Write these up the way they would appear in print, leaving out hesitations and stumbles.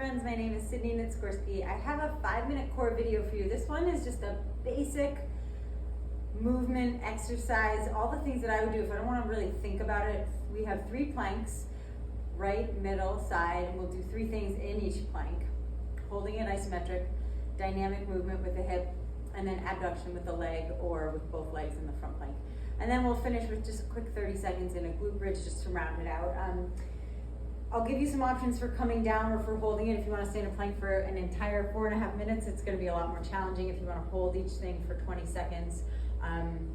friends, my name is Sydney Nitskorsky. I have a 5-minute core video for you. This one is just a basic movement exercise, all the things that I would do if I don't want to really think about it. We have 3 planks, right, middle, side, and we'll do 3 things in each plank. Holding it isometric, dynamic movement with the hip, and then abduction with the leg or with both legs in the front plank. And then we'll finish with just a quick 30 seconds in a glute bridge just to round it out. I'll give you some options for coming down or for holding it. If you want to stay in a plank for an entire 4.5 minutes, it's going to be a lot more challenging. If you want to hold each thing for 20 seconds and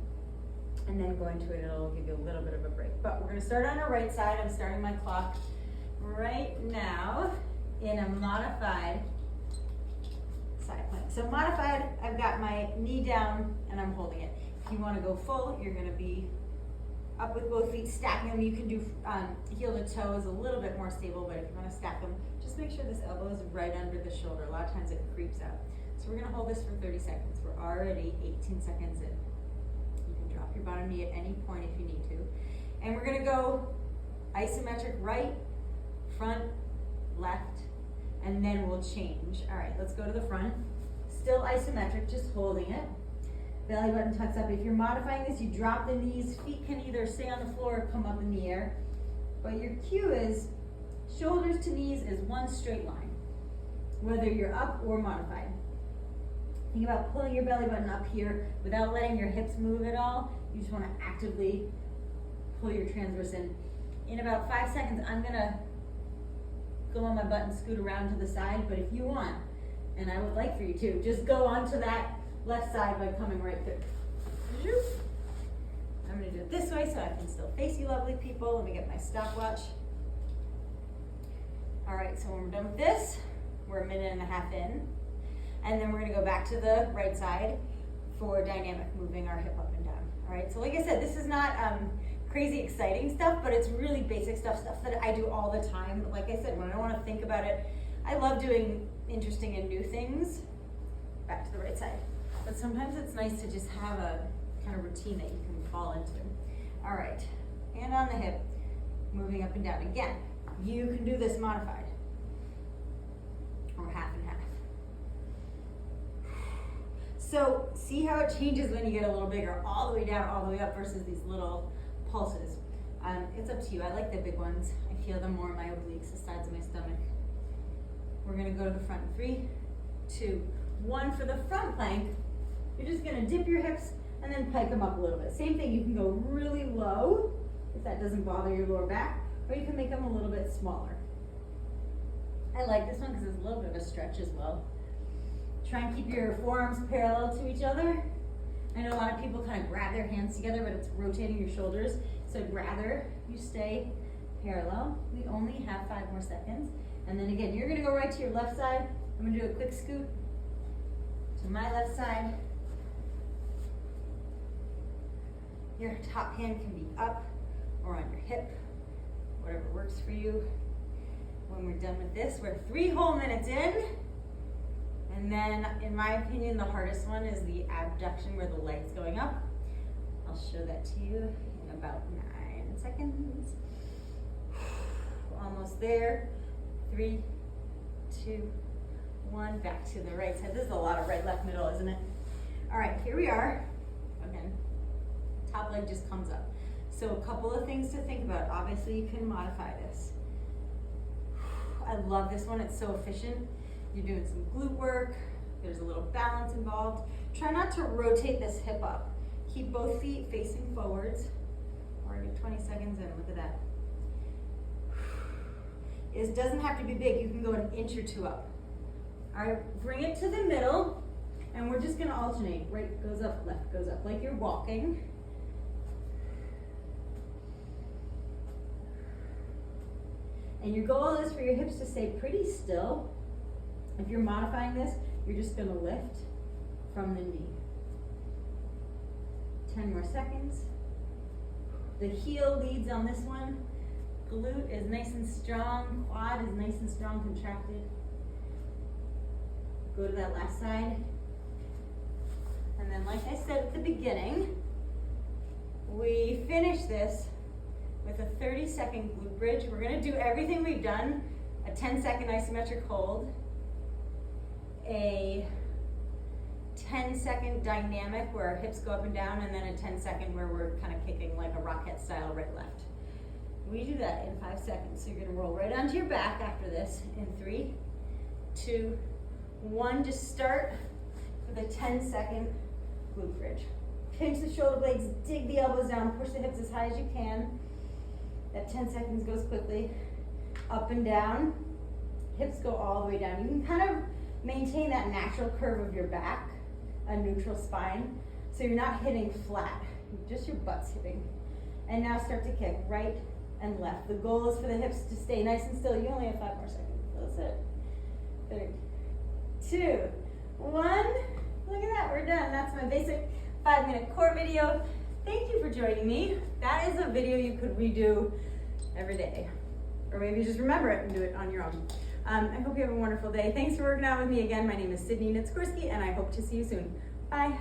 then go into it, it'll give you a little bit of a break. But we're going to start on our right side. I'm starting my clock right now in a modified side plank. So modified, I've got my knee down and I'm holding it. If you want to go full, you're going to be up with both feet, stacking them. You can do heel to toe is a little bit more stable, but if you want to stack them, just make sure this elbow is right under the shoulder. A lot of times it creeps out. So we're going to hold this for 30 seconds. We're already 18 seconds in. You can drop your bottom knee at any point if you need to. And we're going to go isometric right, front, left, and then we'll change. All right, let's go to the front. Still isometric, just holding it. Belly button tucks up. If you're modifying this, you drop the knees. Feet can either stay on the floor or come up in the air. But your cue is shoulders to knees is one straight line, whether you're up or modified. Think about pulling your belly button up here without letting your hips move at all. You just want to actively pull your transverse in. In about 5 seconds, I'm going to go on my butt and scoot around to the side. But if you want, and I would like for you to, just go onto that left side by coming right through. I'm going to do it this way so I can still face you lovely people. Let me get my stopwatch. All right, so when we're done with this, we're a minute and a half in. And then we're going to go back to the right side for dynamic, moving our hip up and down. All right, so like I said, this is not crazy exciting stuff, but it's really basic stuff that I do all the time. Like I said, when I don't want to think about it, I love doing interesting and new things. Back to the right side. But sometimes it's nice to just have a kind of routine that you can fall into. All right, hand on the hip, moving up and down. Again, you can do this modified or half and half. So see how it changes when you get a little bigger, all the way down, all the way up versus these little pulses. It's up to you. I like the big ones. I feel them more in my obliques, the sides of my stomach. We're gonna go to the front. 3, 2, 1 for the front plank. You're just gonna dip your hips and then pike them up a little bit. Same thing, you can go really low if that doesn't bother your lower back, or you can make them a little bit smaller. I like this one because it's a little bit of a stretch as well. Try and keep your forearms parallel to each other. I know a lot of people kind of grab their hands together, but it's rotating your shoulders. So I'd rather you stay parallel. We only have 5 more seconds. And then again, you're gonna go right to your left side. I'm gonna do a quick scoot to my left side. Your top hand can be up or on your hip, whatever works for you. When we're done with this, we're 3 whole minutes in. And then, in my opinion, the hardest one is the abduction where the leg's going up. I'll show that to you in about 9 seconds. Almost there. 3, 2, 1, back to the right side. This is a lot of right, left, middle, isn't it? All right, here we are. Again, top leg just comes up. So a couple of things to think about. Obviously, you can modify this. I love this one. It's so efficient. You're doing some glute work. There's a little balance involved. Try not to rotate this hip up. Keep both feet facing forwards. Already 20 seconds in. Look at that. It doesn't have to be big. You can go an inch or 2 up. All right, bring it to the middle, and we're just gonna alternate. Right goes up, left goes up, like you're walking. And your goal is for your hips to stay pretty still. If you're modifying this, you're just gonna lift from the knee. 10 more seconds. The heel leads on this one. Glute is nice and strong, quad is nice and strong, contracted. Go to that last side. And then like I said at the beginning, we finish this with a 30-second glute bridge. We're gonna do everything we've done a 10-second isometric hold, a 10-second dynamic where our hips go up and down, and then a 10-second where we're kind of kicking like a rocket style right left. We do that in 5 seconds. So you're gonna roll right onto your back after this in 3, 2, 1. Just start with a 10-second glute bridge. Pinch the shoulder blades, dig the elbows down, push the hips as high as you can. That 10 seconds goes quickly. Up and down, hips go all the way down. You can kind of maintain that natural curve of your back, a neutral spine, so you're not hitting flat, just your butt's hitting. And now start to kick right and left. The goal is for the hips to stay nice and still. You only have 5 more seconds. That's it. 3, 2, 1. Look at that, we're done. That's my basic 5-minute core video. Thank you for joining me. That is a video you could redo every day. Or maybe just remember it and do it on your own. I hope you have a wonderful day. Thanks for working out with me again. My name is Sydney Nitskorski, and I hope to see you soon. Bye.